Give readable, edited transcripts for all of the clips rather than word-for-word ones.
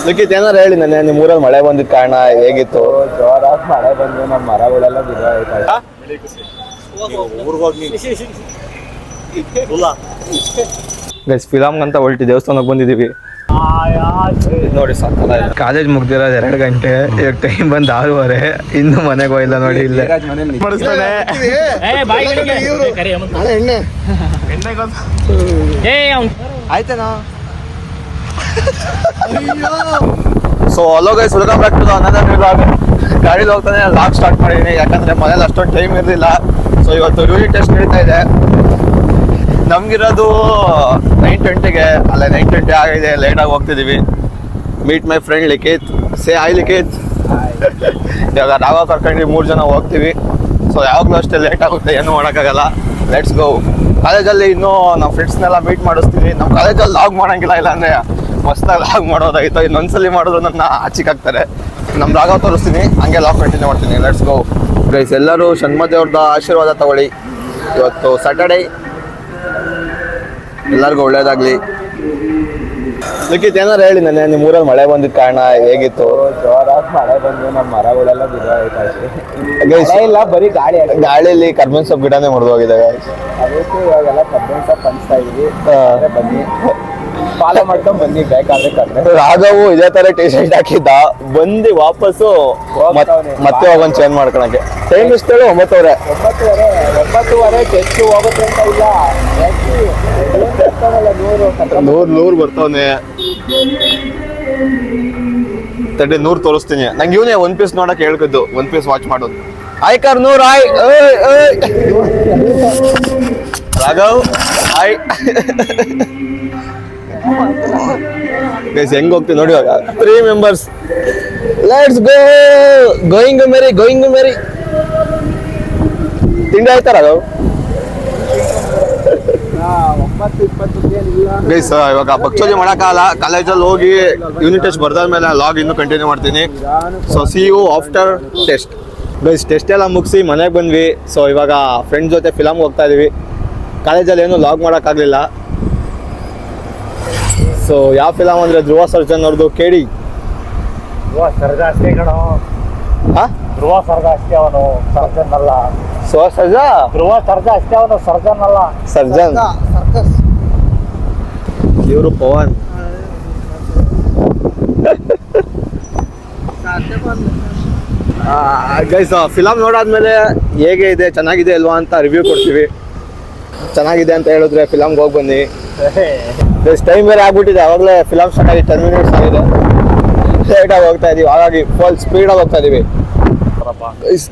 ಲಿಖಿತ್ ಏನಾರು ಹೇಳಿ ನೆನ್ನೆ ನಿಮ್ಮ ಊರಲ್ಲಿ ಮಳೆ ಬಂದಿದ್ದ ಕಾರಣ ಹೇಗಿತ್ತು? ಜೋರಾಗಿ ಮಳೆ ಬಂದು ನಮ್ಮ ಮರಗಳೆಲ್ಲ ಬಿದ್ದೋಯ್ತು. ಗೈಸ್ ಫಿಲಮ್ ಅಂತ ಹೊರಟಿ ದೇವಸ್ಥಾನಕ್ಕೆ ಬಂದಿದ್ದೀವಿ ನೋಡಿ. ಕಾಲೇಜ್ ಮುಗ್ದಿರೋದು 2 ಗಂಟೆ, ಈಗ ಟೈಮ್ ಬಂದು 6:30. ಇನ್ನು ಮನೆಗೆ ಹೋಗಿಲ್ಲ ನೋಡಿ. ಇಲ್ಲೇ ಆಯ್ತೇನಾ? So hello guys, welcome back to another vlog. ಗಾಡಿಲಿ ಹೋಗ್ತಾನೆ ಲಾಗ್ ಸ್ಟಾರ್ಟ್ ಮಾಡಿದ್ದೀನಿ, ಯಾಕಂದ್ರೆ ಮನೇಲಿ ಅಷ್ಟೊಂದು ಟೈಮ್ ಇರಲಿಲ್ಲ. ಸೊ ಇವತ್ತು ಯೂನಿಟ್ ಟೆಸ್ಟ್ ನಡೀತಾ ಇದೆ. ನಮ್ಗಿರೋದು 9:20ಗೆ, ಅಲ್ಲ 9:20 ಆಗಿದೆ. ಲೇಟಾಗಿ ಹೋಗ್ತಿದ್ದೀವಿ. Meet my friend Likhith. Say hi Likhith. ಇವಾಗ ನಾವು ಕರ್ಕೊಂಡು 3 ಜನ ಹೋಗ್ತೀವಿ. ಸೊ ಯಾವಾಗಲೂ ಅಷ್ಟೇ ಲೇಟ್ ಆಗುತ್ತೆ, ಏನೂ ಮಾಡೋಕ್ಕಾಗಲ್ಲ. Let's go. ಕಾಲೇಜಲ್ಲಿ ಇನ್ನೂ ನಮ್ಮ ಫ್ರೆಂಡ್ಸ್ನೆಲ್ಲ ಮೀಟ್ ಮಾಡಿಸ್ತೀವಿ. ನಮ್ಮ ಕಾಲೇಜಲ್ಲಿ ಲಾಗ್ ಮಾಡೋಂಗಿಲ್ಲ, ಇಲ್ಲಾಂದರೆ ಮಸ್ತಾಗಿ ಲಾಗ್ ಮಾಡೋದಾಗಿತ್ತು. ಇನ್ನೊಂದ್ಸಲಿ ಮಾಡಿದ್ರು ನನ್ನ ಆಚಿಕಾಗ್ತಾರೆ. ನಮ್ಮ ರಾಘವ್ ತೋರಿಸ್ತೀನಿ, ಹಂಗೆ ಲಾಗ್ ಕಂಟಿನ್ಯೂ ಮಾಡ್ತೀನಿ. Let's go guys. ಎಲ್ಲರೂ ಷಣ್ಮದೇವ್ರದ ಆಶೀರ್ವಾದ ತಗೊಳ್ಳಿ. ಇವತ್ತು ಸ್ಯಾಟರ್ಡೇ, ಎಲ್ಲರಿಗೂ ಒಳ್ಳೇದಾಗಲಿ. ಲಿಖಿತ್ ಏನಾರು ಹೇಳಿ ನೆನ್ನೆ ನಿಮ್ಮ ಊರಲ್ಲಿ ಮಳೆ ಬಂದಿದ್ದ ಕಾರಣ ಹೇಗಿತ್ತು? ಜೋರಾಗಿ ಮಳೆ ಬಂದು ನಮ್ಮ ಮರಗಳೆಲ್ಲ ಬಿದ್ದೋಯ್ತು. ಗೈಸ್ ಇಲ್ಲ, ಬರೀ ಗಾಳಿಯಲ್ಲಿ ಕರ್ಬೇವಿನ ಸೊಪ್ಪು ಗಿಡನೇ ಮುರಿದೋಗಿದೆ. ಅದಕ್ಕೆ ಇವಾಗೆಲ್ಲ ಕರ್ಬೇವಿನ ಸೊಪ್ಪು ಹಂಚ್ತಾ ಇದೀವಿ. ಬನ್ನಿ ಫಾಲೋ ಮಾಡ್ಕೊಂಡು ಬನ್ನಿ, ಬೇಕಾದ್ರೆ ಕರ್ಬೇವು. ರಾಘವು ಇದೇ ತರ ಟಿ ಶರ್ಟ್ ಹಾಕಿದ್ದ, ಬಂದು ವಾಪಸ್ಸು ಮತ್ತೆ ಹೋಗೋನ್ ಚೇಂಜ್ ಮಾಡ್ಕೊಳಕ್ಕೆ. ಟೈಮ್ ಇಷ್ಟು 9:00. 9:30 ಟೆಸ್ಟ್ ಹೋಗುತ್ತೆ ಅಂತ ಇಲ್ಲ. 100 ಬರ್ತಾವನೆ. 100 ತೋರಿಸ್ತೀನಿ. ನಂಗೆ ಇವನೇ ಒನ್ ಪೀಸ್ ನೋಡಕ್ ಹೇಳ್ಕಿದ್ದು, ಒನ್ ಪೀಸ್ ವಾಚ್ ಮಾಡೋದು. ಆಯ್ ಕರ್ 100 ಆಯ್. ರಾಘವ್ ಆಯ್. ಗೈಸ್ ಹೆಂಗ್ ಹೋಗ್ತೀವಿ ನೋಡಿ. ಇವಾಗ 3 ಮೆಂಬರ್ಸ್. Let's go. ಗೋಯಿಂಗ್ ಮೇರಿ. ತಿಂಡಿ ಆಯ್ತಾ ರಾಘವ್? ಗೈಸ್ ಇವಾಗ ಪಕ್ಷೋಜಿ ಮಾಡೋಕ್ಕಾಗಲ್ಲ. ಕಾಲೇಜಲ್ಲಿ ಹೋಗಿ ಯೂನಿಟ್ ಟೆಸ್ಟ್ ಬರ್ದಾದ್ಮೇಲೆ ಲಾಗ್ ಇನ್ನೂ ಕಂಟಿನ್ಯೂ ಮಾಡ್ತೀನಿ. So see you after test. Guys test ಎಲ್ಲ ಮುಗಿಸಿ ಮನೆಗೆ ಬಂದ್ವಿ. ಸೊ ಇವಾಗ ಫ್ರೆಂಡ್ ಜೊತೆ ಫಿಲಮ್ಗೆ ಹೋಗ್ತಾ ಇದೀವಿ. ಕಾಲೇಜಲ್ಲಿ ಏನು ಲಾಗ್ ಮಾಡೋಕ್ಕಾಗಲಿಲ್ಲ. ಸೊ ಯಾವ ಫಿಲಮ್ ಅಂದರೆ ಧ್ರುವ ಸರ್ಜನ್ ಅವ್ರದ್ದು ಕೇಳಿ. ಧ್ರುವ ಸರ್ಜಾ ಅಷ್ಟೇ ಕಣೋ. ಧ್ರುವ ಸರ್ಜಾ ಅಷ್ಟೇ, ಅವನು ಸರ್ಜನ್ ಅಲ್ಲ. ಧ್ರುವ ಸರ್ಜಾ ಅಷ್ಟೇ, ಅವನು ಸರ್ಜನ್ ಅಲ್ಲ. ಸರ್ಜನ್ ಇವರು ಪವನ್. ಗೈಸ್ ಫಿಲಮ್ ನೋಡಾದ್ಮೇಲೆ ಹೇಗೆ ಇದೆ, ಚೆನ್ನಾಗಿದೆ ಅಲ್ವಾ ಅಂತ ರಿವ್ಯೂ ಕೊಡ್ತೀವಿ. ಚೆನ್ನಾಗಿದೆ ಅಂತ ಹೇಳಿದ್ರೆ ಫಿಲಮ್ಗೆ ಹೋಗಿ ಬನ್ನಿ. ಟೈಮ್ ಬೇರೆ ಆಗ್ಬಿಟ್ಟಿದೆ, ಆವಾಗಲೇ ಫಿಲಮ್ ಸ್ಟಾರ್ಟ್ ಆಗಿ 10 ಮಿನಿಟ್ಸ್ ಆಗಿದೆ. ಲೇಟಾಗಿ ಹೋಗ್ತಾ ಇದೀವಿ, ಹಾಗಾಗಿ ಫುಲ್ ಸ್ಪೀಡಾಗಿ ಹೋಗ್ತಾ ಇದೀವಿ.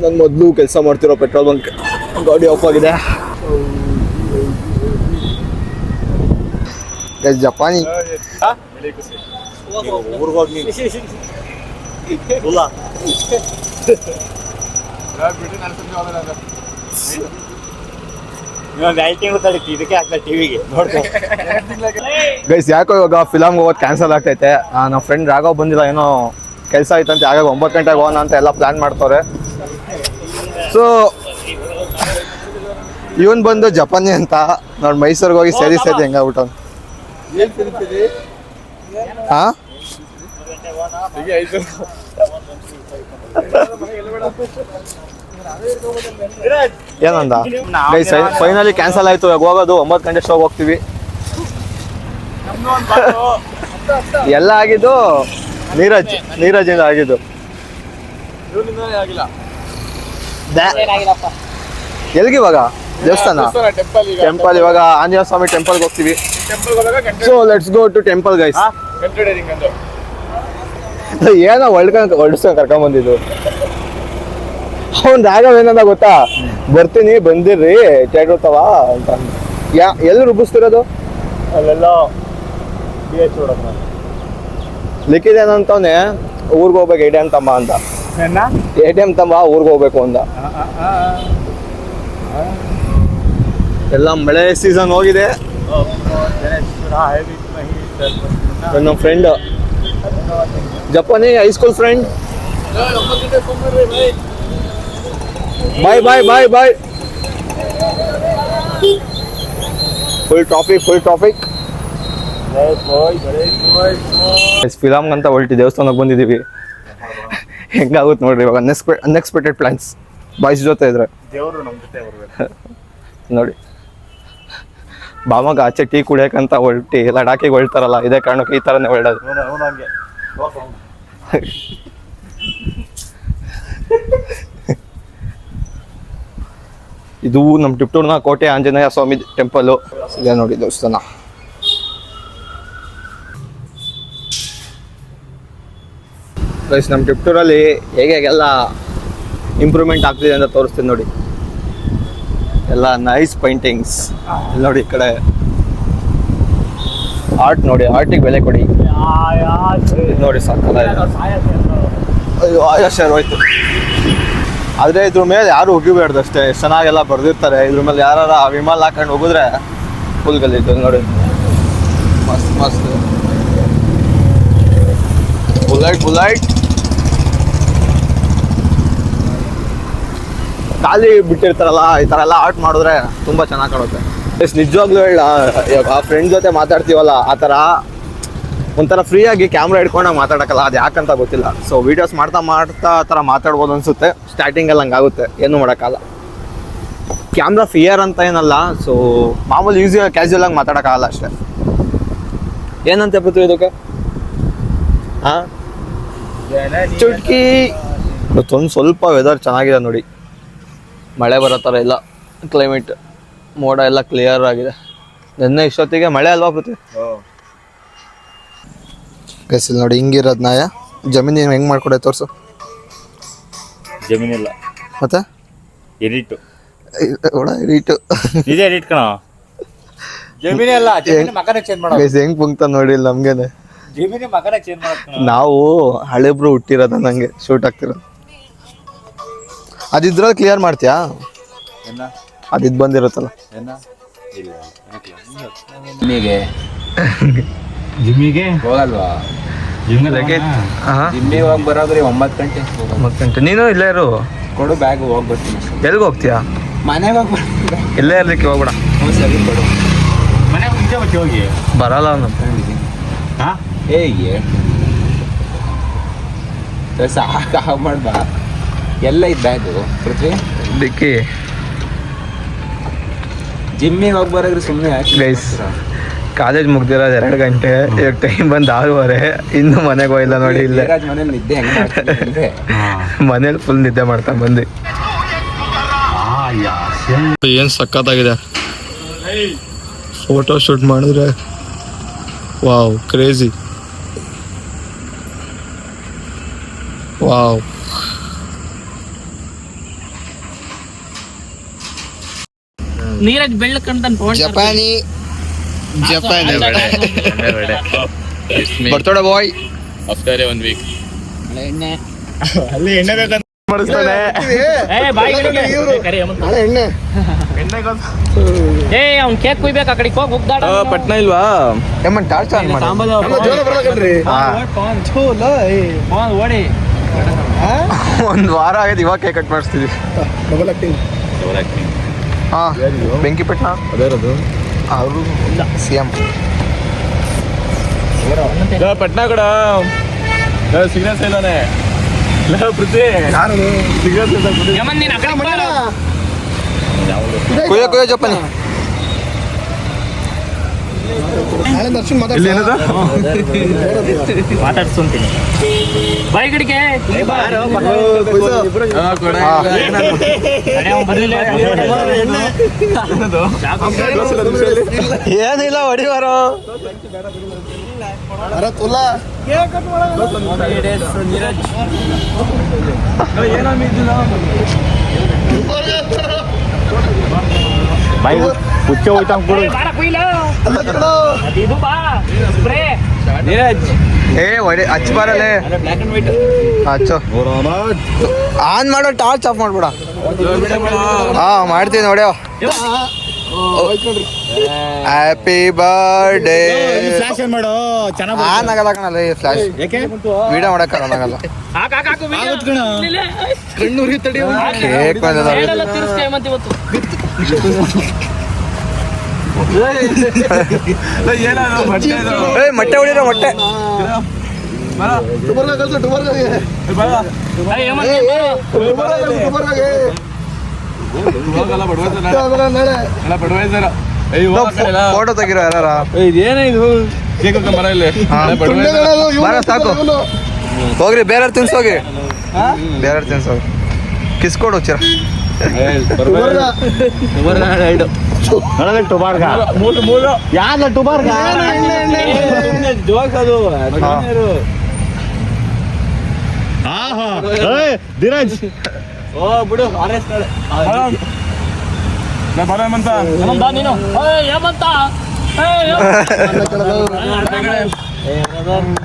ನಾನು ಮೊದಲು ಕೆಲಸ ಮಾಡ್ತಿರೋ ಪೆಟ್ರೋಲ್ ಬಂಕ್ ಗಾಡಿ ಆಫ್ ಆಗಿದೆ. ಜಪಾನಿ ಗೈಸ್ ಯಾಕೋ ಇವಾಗ ಫಿಲಮ್ಗೆ ಹೋಗೋದು ಕ್ಯಾನ್ಸಲ್ ಆಗ್ತೈತೆ. ನಮ್ಮ ಫ್ರೆಂಡ್ ರಾಘವ್ ಬಂದಿಲ್ಲ, ಏನೋ ಕೆಲಸ ಆಯ್ತಂತೆ. ಹಾಗಾಗಿ 9 ಗಂಟೆಗೆ ಹೋಗೋಣ ಅಂತ ಎಲ್ಲ ಪ್ಲಾನ್ ಮಾಡ್ತವ್ರೆ. ಸೊ ಇವನ್ ಬಂದು ಜಪಾನಿ ಅಂತ ನೋಡಿ, ಮೈಸೂರಿಗೆ ಹೋಗಿ ಸೇರಿ ಹೆಂಗಾಗ್ಬಿಟ್ಟು. ಹಾಂ ಏನಂದ ಗೈಸ್, ಫೈನಲಿ ಕ್ಯಾನ್ಸಲ್ ಆಯ್ತು. ಇವಾಗ ಹೋಗೋದು 9 ಗಂಟೆ ಶೋಗೆ ಹೋಗ್ತೀವಿ. ಎಲ್ಲ ಆಗಿದ್ದು ನೀರಜಿಂದ ಆಗಿದ್ದು. ಎಲ್ಲಿಗೆ ಇವಾಗ? ದೇವಸ್ಥಾನ ಟೆಂಪಲ್. ಇವಾಗ ಆಂಜನೇಯ ಸ್ವಾಮಿ ಟೆಂಪಲ್ಗೆ ಹೋಗ್ತೀವಿ. So let's go to temple guys. ಏನೋ ಹೊಲ್ಸ್ಕೊಂಡು ಕರ್ಕೊಂಬಂದಿದ್ದು ಅವ್ನು. ರಾಘವ್ ಏನಂದ ಗೊತ್ತಾ, ಬರ್ತೀನಿ ಬಂದಿರ್ರಿ ಥಿಯೇಟರ್ ಇರ್ತಾವ ಅಂತ. ಎಲ್ಲಿ ರುಬ್ಬಿಸ್ತಿರೋದು? ಅಲ್ಲೆಲ್ಲ ಲಿಖಿತ್ ಏನಂತವನೆ, ಊರಿಗೆ ಹೋಗ್ಬೇಕು ATM ತಮ್ಮ ಅಂತ. ATM ತಮ್ಮ ಊರಿಗೆ ಹೋಗ್ಬೇಕು ಅಂತ. ಎಲ್ಲ ಮಳೆ ಸೀಸನ್ ಹೋಗಿದೆ. ನಮ್ಮ ಫ್ರೆಂಡ್ ಜಪಾನಿ high school friend. Bye. Full traffic. Film ಅಂತ ಹೊರಟಿ ದೇವಸ್ಥಾನಕ್ಕೆ ಬಂದಿದ್ದೀವಿ. ಹೆಂಗಾಗುತ್ತೆ ನೋಡ್ರಿ ಇವಾಗ ಅನ್ಎಕ್ಸ್ಪೆಕ್ಟೆಡ್ ಪ್ಲಾನ್ಸ್ ಬಾಯ್ಸ್ ಜೊತೆ ಇದ್ರೆ ದೇವರು ನಮ್ಮ ಜೊತೆ ಬರ್ಬೇಕು ನೋಡಿ. ಬಾಮಾಗ ಆಚೆ ಟೀ ಕುಡಿಯೋಕಂತ ಹೊರಟಿ ಲಡಾಖಿಗೆ ಹೊಳ್ತಾರಲ್ಲ, ಇದೇ ಕಾರಣಕ್ಕೆ ಈ ಥರನೇ ಹೊರಡೋದು. ಹಂಗೆ ಇದು ನಮ್ಮ ಟಿಪ್ಟೂರ್ನ ಕೋಟೆ ಆಂಜನೇಯ ಸ್ವಾಮಿ ಟೆಂಪಲ್ ಇದೆ ನೋಡಿ ದೇವಸ್ಥಾನ. ಗೈಸ್ ನಮ್ಮ ಟಿಪ್ಟೂರಲ್ಲಿ ಹೇಗೆಲ್ಲ ಇಂಪ್ರೂವ್ಮೆಂಟ್ ಆಗ್ತಿದೆ ಅಂತ ತೋರಿಸ್ತೀನಿ ನೋಡಿ. ಎಲ್ಲ ನೈಸ್ ಪೇಂಟಿಂಗ್ಸ್ ನೋಡಿ. ಈ ಕಡೆ ಆರ್ಟ್ ನೋಡಿ, ಆರ್ಟಿಗೆ ಬೆಲೆ ಕೊಡಿ. ಇದ್ ನೋಡಿ ಸಾಕಲ್ಲ, ಅಯ್ಯೋ ಆಯಾ ಶೇರ್ ಹೋಯ್ತು. ಆದರೆ ಇದ್ರ ಮೇಲೆ ಯಾರು ಹೋಗಿಬೇಡ್ದು ಅಷ್ಟೇ. ಚೆನ್ನಾಗೆಲ್ಲ ಬರ್ದಿರ್ತಾರೆ. ಇದ್ರ ಮೇಲೆ ಯಾರು ವಿಮಾನ ಹಾಕೊಂಡು ಹೋಗಿದ್ರೆ ಫುಲ್ ಗಲೀಜು ನೋಡಿ. ಮಸ್ತ್ ಮಸ್ತ್ ಬುಲೆಟ್ ಖಾಲಿ ಬಿಟ್ಟಿರ್ತಾರಲ್ಲ, ಈ ಥರ ಎಲ್ಲ ಆರ್ಟ್ ಮಾಡಿದ್ರೆ ತುಂಬ ಚೆನ್ನಾಗಿ ಕಾಣುತ್ತೆ. ನಿಜವಾಗ್ಲೂ ಹೇಳ, ಆ ಫ್ರೆಂಡ್ ಜೊತೆ ಮಾತಾಡ್ತೀವಲ್ಲ ಆ ಥರ ಒಂಥರ ಫ್ರೀಯಾಗಿ ಕ್ಯಾಮ್ರಾ ಹಿಡ್ಕೊಂಡಾಗ ಮಾತಾಡೋಕ್ಕಲ್ಲ, ಅದು ಯಾಕಂತ ಗೊತ್ತಿಲ್ಲ. ಸೊ ವೀಡಿಯೋಸ್ ಮಾಡ್ತಾ ಆ ಥರ ಮಾತಾಡ್ಬೋದು ಅನಿಸುತ್ತೆ. ಸ್ಟಾರ್ಟಿಂಗಲ್ಲಿ ಹಂಗಾಗುತ್ತೆ, ಏನೂ ಮಾಡೋಕ್ಕಲ್ಲ. ಕ್ಯಾಮ್ರಾ ಫಿಯರ್ ಅಂತ ಏನಲ್ಲ. ಸೊ ಮಾಮೂಲಿ ಈಸಿಯಾಗಿ ಕ್ಯಾಶುವಲಾಗಿ ಮಾತಾಡೋಕ್ಕಾಗಲ್ಲ ಅಷ್ಟೇ. ಏನಂತ ಪೃಥ್ವಿ ಇದಕ್ಕೆ? ಹಾಂ, ಚುಟ್ಕಿ. ಇವತ್ತೊಂದು ಸ್ವಲ್ಪ ವೆದರ್ ಚೆನ್ನಾಗಿದೆ ನೋಡಿ. ಮಳೆ ಬರೋ ಥರ ಇಲ್ಲ, ಕ್ಲೈಮೇಟ್ ಮೋಡ ಎಲ್ಲ ಕ್ಲಿಯರ್ ಆಗಿದೆ. ನಿನ್ನೆ ಇಷ್ಟೊತ್ತಿಗೆ ಮಳೆ ಅಲ್ವಾ ಪೃಥ್ವಿ? ಗೈಸ್ ನೋಡಿ ಹಿಂಗಿರೋದು ನಾಯ. ಜಮೀನು ಹೆಂಗೆ ಮಾಡ್ಕೊಡೆ ತೋರಿಸು. ಜಮೀನಿಲ್ಲ ಮತ್ತೆ ಎಡಿಟು ಎಡಿಟು ಇದೇ ಎಡಿಟ್ ಕಣ. ಜಮೀನೇ ಅಲ್ಲ, ಜಮೀನು ಮಗನೇ ಚೇಂಜ್ ಮಾಡೋ. ಗೈಸ್ ಹೆಂಗೆ ಪುಂಕ್ತ ನೋಡಿ ನಮ್ಗೇನೆ. ಜಮೀನು ಮಗನೇ ಚೇಂಜ್ ಮಾಡೋ. ನಾವು ಹಳೆಬ್ರು ಹುಟ್ಟಿರೋದ ನಂಗೆ ಶೂಟ್ ಆಗ್ತಿರೋದು. ಅದಿದ್ರಲ್ಲಿ ಕ್ಲಿಯರ್ ಮಾಡ್ತೀಯಾ? ಅದಿದ್ದು ಬಂದಿರುತ್ತಲ್ಲ. ಜಿಮ್ಮಿಗೆ ಹೋಗಲ್ವಾ? ಜಿಮ್ಮಿಗೆ ಹೋಗಿ ಬರೋದ್ರಿ 9 ಗಂಟೆ. 9 ಗಂಟೆ. ನೀನು ಇಲ್ಲೇ ಇರು, ಕೊಡು ಬ್ಯಾಗ್ ಹೋಗಿ ಬರ್ತೀನಿ. ಎಲ್ಲಿಗೆ ಹೋಗ್ತೀಯಾ? ಮನೆಗೆ ಹೋಗಿ ಬರ್ತೀನಿ. ಇಲ್ಲೇ ಇರ್ಲಿಕ್ಕೆ ಹೋಗ್ಬೇಡ. ಸರಿ ಕೊಡು. ಮನೆಗೆ ಮುಂಚೆ ಮತ್ತೆ ಹೋಗಿ ಬರಲ್ಲ ಅವನು. ಹಾಂ ಹೇಗೆ ಸಾಕು ಮಾಡ್ಬಾ. ಎಲ್ಲ ಇದ್ದ ಬ್ಯಾಗು ಪೃಥ್ವಿ ಡಿಕ್ಕಿ. ಜಿಮ್ಮಿಗೆ ಹೋಗಿ ಬರೋದ್ರಿ ಸುಮ್ಮನೆ. ಗೈಸ್ ಕಾಲೇಜ್ ಮುಗ್ದಿರೋದು 2 ಗಂಟೆ, ಈಗ ಟೈಮ್ ಬಂದು 6:30. ಇನ್ನೂ ಮನೆಗೆ ಹೋಗಿಲ್ಲ ನೋಡಿ. ಇಲ್ಲೇ ಮನೇಲಿ ನಿದ್ದೆ ಹೆಂಗೆ ಮನೇಲಿ ಫುಲ್ ನಿದ್ದೆ ಮಾಡ್ತಾನೆ ಬಂದು. ಏನು ಸಖತ್ತಾಗಿದೆ. ಫೋಟೋ ಶೂಟ್ ಮಾಡಿದ್ರೆ ವಾವ್, ಕ್ರೇಜಿ. ವಾವ್, ನೀರಜ್ ಬೆಳ್ಳಕ್ಕಂತ ಜಪಾನಿ ಬರ್ತೋಡ ಬಾಯ್. ಆಫ್ಟರ್ 1 ವೀಕ್ ಅಲ್ಲಿ ಎಣ್ಣೆ ಬೇಕಂತ ಮಾಡಿಸ್ತಾನೆ. ಅವ್ನ್ ಕೇಕ್ ಕುಯ್ಬೇಕು. ಆ ಕಡೆ ಹೋಗಿ ಹೋಗ್ದಾಡ ಪಟ್ನ ಇಲ್ವಾ? ಏಮನ್ ಟಾರ್ಚ್ ಆನ್ ಮಾಡಿ. ಓಡಿ 1 ವಾರ ಆಗಿದೆ ಇವಾಗ ಕೇಕ್ ಕಟ್ ಮಾಡಿಸ್ತೀವಿ. ಹಾಂ, ಬೆಂಕಿ ಪಟ್ನ ಅದೇರದು ಅವರು CM ಪಟ್ನಾ ಕೂಡ ಸಿಗ್ನೆಸ್ ಇಲ್ಲಾನೆ. ಪೃಥ್ವಿ ಕುಯ್ಯೋ ಜೋಪಾನಿ. ಮಾತಾಡ್ಸ್ಕೊಂತೀನಿ ಬಾಯ್ ಕಡೆಗೆ. ಏನಿಲ್ಲ ಹೊಡಿವಾರೋ. ಬಾಯ್ ಹುಚ್ಚ ಹೋಯ್ತಾ ಕೊಡು. ಏ ಹೊಡಿ ಹಚ್ಚ ಬರಲ್ಲೇ. ಹಚ್ಚು, ಆನ್ ಮಾಡೋ, ಟಾರ್ಚ್ ಆಫ್ ಮಾಡ್ಬೇಡ. ಹಾಂ ಮಾಡ್ತೀನಿ ನೋಡ್ಯೋ. Happy birthday. ಮಾಡು ಆನ್ ಆಗಲ್ಲ ಕಣಲ್ಲ ಈ ಫ್ಲಾಶ್. ವಿಡಿಯೋ ಮಾಡಕ್ಕಾಗಲ್ಲ. ಕೇಕ್ ಏಯ್ ಮೊಟ್ಟೆ ಹೊಡಿರೋ ಮೊಟ್ಟೆ. ಫೋಟೋ ತೆಗಿರೋ ಯಾರ. ಇದೇನಿದು ಮರ ಇಲ್ಲಿ ಬರ ಸಾಕು ಹೋಗ್ರಿ, ಬೇರೆ ತಿನ್ಸೋಗಿ, ಬೇರೆ ತಿನ್ಸೋಗಿ. ಕಿಸ್ ಕೊಡು ಚಿರ. ಟುಬಾರ್ಗ ಯಾರ ಟುಬಾರ್ಗ ಧೀರಜ್ ಓ ಬಿಡು ಬರಮಂತ ನೀನು ಹೇಮಂತ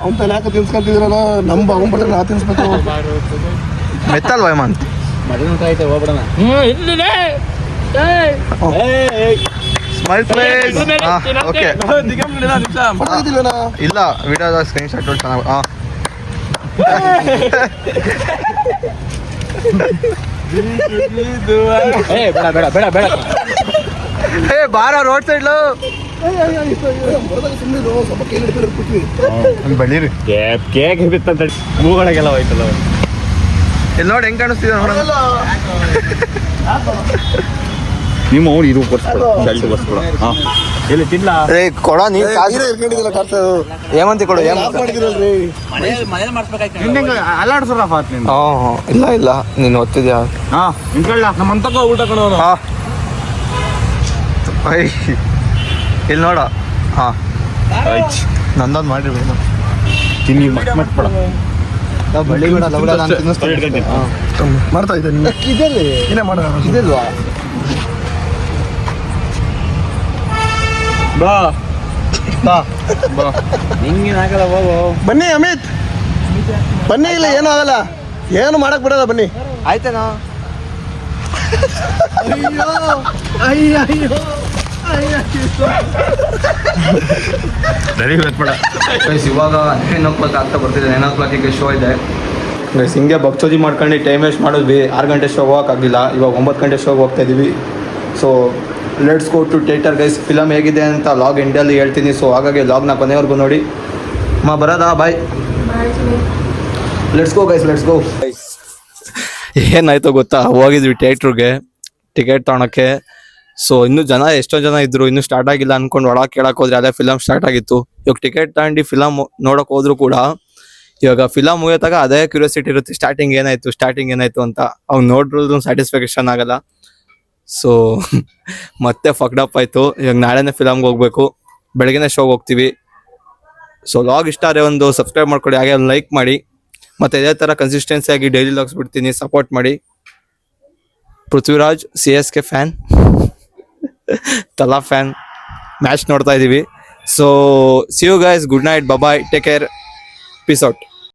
ಅಂತ ಯಾಕೆ ತಿನ್ಸ್ಕೊಂತಿದ್ರಲ್ಲ ನಮ್ಮ ಅವನ್ ಬಿಟ್ರೆ ನಾ ತಿನ್ಸ್ಬೇಕು. ಮೆತ್ತಲ್ವ ಹೇಮಂತ್? ಇಲ್ಲಿದೆ ಸ್ಮೈಲ್ ಪ್ಲೇಸ್. ಓಕೆ ಇಲ್ಲ, ವಿಡಿಯೋದ ಸ್ಕ್ರೀನ್ ಶಾಟ್ ಚೆನ್ನಾಗಿ. ಹಾಂ ಬೇಡ ಬೇಡ ಬೇಡ ಬೇಡ ಹೇ ಬಾರ ರೋಡ್ ಸೈಡ್ಲು ಬಳ್ಳೀರಿ. ಕೇಕ್ ಬಿತ್ತಂತ ಮೂಗಳಿಗೆಲ್ಲ ಹೋಯ್ತಲ್ಲ. ಇಲ್ಲಿ ನೋಡಿ ಹೆಂಗ್ ಕಾಣಿಸ್ತಿದೆ ನೋಡ. ನಿಮ್ಮ ಅವ್ನು ಇದು ಬರ್ಸ್ಕೊಡ ಇಲ್ಲಿ ತಿನ್ಲ ಏ ಕೊಡ ನೀ ಹೇಮಂತಿ ಕೊಡು. ಅಲ್ಲಾಡ್ಸರ ಇಲ್ಲ ಇಲ್ಲ ನೀನು ಓದ್ತಿದ್ಯಾ? ಹಾ ನಿಂತ್ಕೊಳ್ಳ ನಮ್ಮಂತಕ್ಕ ಊಟ ಕೊಡೋನು. ಹಾಂ ಇಲ್ಲಿ ನೋಡ. ಹಾಂ ನಂದೊಂದು ಮಾಡಿರ್ಬೇಕು. ತಿನ್ನಿ ಮಟ್ ಪಡ ಬಳ್ಳಿ ಬೇಡ ಲವಡ ನಾನು ತಿನ್ನಿಸ್ತೀನಿ. ಮಾಡ್ತಾ ಇದ್ದೆ ಇದೆಲ್ಲಿ ಏನೇ ಮಾಡ ಇದಲ್ವಾ? ಬಾ ಬಾ ಹಿಂಗೇನಾಗಲ್ಲ ಹೋಗು. ಬನ್ನಿ ಅಮಿತ್ ಬನ್ನಿ. ಇಲ್ಲ ಏನೂ ಆಗಲ್ಲ, ಏನು ಮಾಡಕ್ ಬಿಡಲ್ಲ ಬನ್ನಿ. ಆಯ್ತೇನಾ? ಇವಾಗ 9:00 ಆಗ್ತಾ ಬರ್ತಿದೆ. 9:00 ಶೋ ಇದೆ ಗೈಸ್. ಹಿಂಗೆ ಬಕ್ಚೋದಿ ಮಾಡ್ಕೊಂಡು ಟೈಮ್ ವೇಸ್ಟ್ ಮಾಡಿದ್ವಿ. 6 ಗಂಟೆ ಶೋಗೆ ಹೋಗೋಕ್ಕಾಗಲಿಲ್ಲ. ಇವಾಗ 9 ಗಂಟೆ ಶೋಗೆ ಹೋಗ್ತಾ ಇದ್ದೀವಿ. So let's go to theatre guys. Film ಹೇಗಿದೆ ಅಂತ ಲಾಗ್ ಎಂಡಲ್ಲಿ ಹೇಳ್ತೀನಿ. ಸೊ ಹಾಗಾಗಿ ಲಾಗ್ನ ಕೊನೆವರೆಗೂ ನೋಡಿ. ಬರೋದಾ? Bye. Let's go guys, let's go. ಏನಾಯ್ತು ಗೊತ್ತಾ, ಹೋಗಿದ್ವಿ ಥಿಯೇಟ್ರಿಗೆ ಟಿಕೆಟ್ ತೊಗೊಳಕ್ಕೆ. ಸೊ ಇನ್ನೂ ಜನ ಎಷ್ಟೋ ಜನ ಇದ್ರು, ಇನ್ನೂ ಸ್ಟಾರ್ಟ್ ಆಗಿಲ್ಲ ಅನ್ಕೊಂಡು ಒಳಗೆ ಕೇಳಕ್ಕೆ ಹೋದ್ರೆ ಅದೇ ಫಿಲಮ್ ಸ್ಟಾರ್ಟ್ ಆಗಿತ್ತು. ಇವಾಗ ಟಿಕೆಟ್ ತಗೊಂಡು ಫಿಲಮ್ ನೋಡೋಕೆ ಹೋದ್ರು ಕೂಡ ಇವಾಗ ಫಿಲಮ್ ಮುಗಿಯೋತಾಗ ಅದೇ ಕ್ಯೂರಿಯಾಸಿಟಿ ಇರುತ್ತೆ, ಸ್ಟಾರ್ಟಿಂಗ್ ಏನಾಯ್ತು ಅಂತ. ಅವ್ನು ನೋಡಿದ್ರು ಸ್ಯಾಟಿಸ್ಫ್ಯಾಕ್ಷನ್ ಆಗಲ್ಲ. ಸೊ ಮತ್ತೆ ಫಕ್ಡಪ್ ಆಯಿತು. ಇವಾಗ ನಾಳೆನೇ ಫಿಲಮ್ಗೆ ಹೋಗ್ಬೇಕು, ಬೆಳಗ್ಗೆನೇ ಶೋಗೆ ಹೋಗ್ತೀವಿ. ಸೊ ಲಾಗ್ ಇಷ್ಟ ಆದರೆ ಒಂದು ಸಬ್ಸ್ಕ್ರೈಬ್ ಮಾಡ್ಕೊಳ್ಳಿ, ಹಾಗೆ ಒಂದು ಲೈಕ್ ಮಾಡಿ. ಮತ್ತು ಇದೇ ಥರ ಕನ್ಸಿಸ್ಟೆನ್ಸಿಯಾಗಿ ಡೈಲಿ ಲಾಗ್ಸ್ ಬಿಡ್ತೀನಿ, ಸಪೋರ್ಟ್ ಮಾಡಿ. Prithviraj CSK fan, Thala fan, match ನೋಡ್ತಾ ಇದ್ದೀವಿ. So see you guys, good night, bye, take care, peace out.